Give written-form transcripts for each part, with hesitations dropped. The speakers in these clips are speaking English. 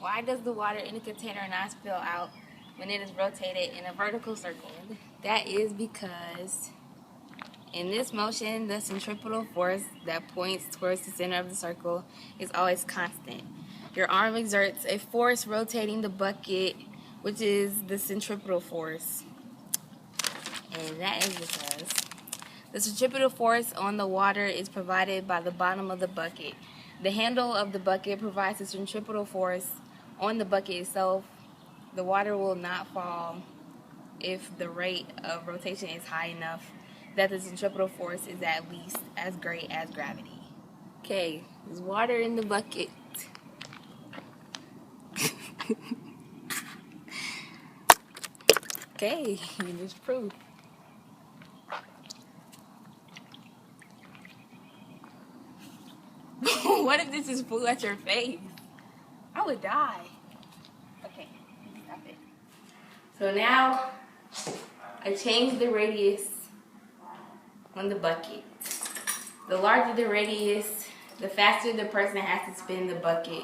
Why does the water in the container not spill out when it is rotated in a vertical circle? That is because in this motion, the centripetal force that points towards the center of the circle is always constant. Your arm exerts a force rotating the bucket, which is the centripetal force. And that is because the centripetal force on the water is provided by the bottom of the bucket. The handle of the bucket provides the centripetal force on the bucket itself. The water will not fall if the rate of rotation is high enough that the centripetal force is at least as great as gravity. Okay, there's water in the bucket. Okay, there's proof. What if this just flew at your face? I would die. Okay, stop it. So now I changed the radius on the bucket. The larger the radius, the faster the person has to spin the bucket,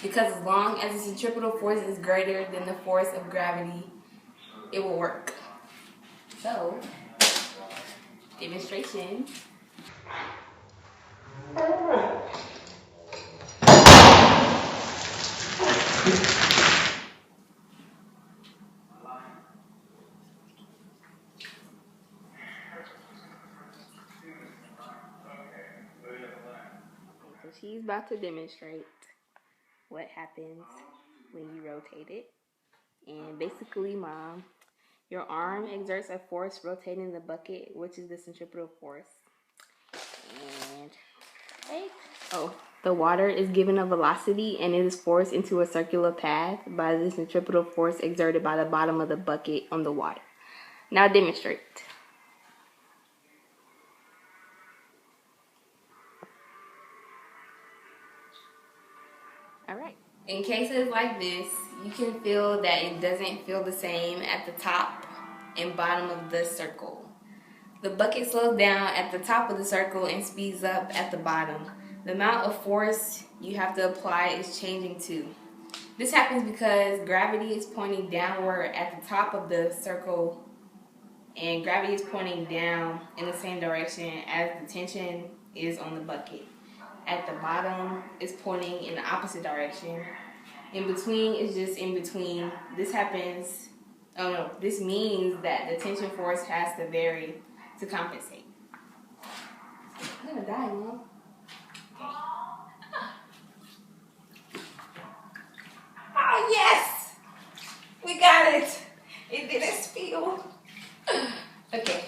because as long as the centripetal force is greater than the force of gravity, it will work. So, demonstration. So she's about to demonstrate what happens when you rotate it. And basically, Mom, your arm exerts a force rotating the bucket, which is the centripetal force. And the water is given a velocity and it is forced into a circular path by the centripetal force exerted by the bottom of the bucket on the water. Now demonstrate. Alright. In cases like this, you can feel that it doesn't feel the same at the top and bottom of the circle. The bucket slows down at the top of the circle and speeds up at the bottom. The amount of force you have to apply is changing too. This happens because gravity is pointing downward at the top of the circle, and gravity is pointing down in the same direction as the tension is on the bucket. At the bottom, it's pointing in the opposite direction. In between is just in between. This means that the tension force has to vary to compensate. I'm gonna die, Mom. Oh, yes! We got it! It didn't spill. Okay.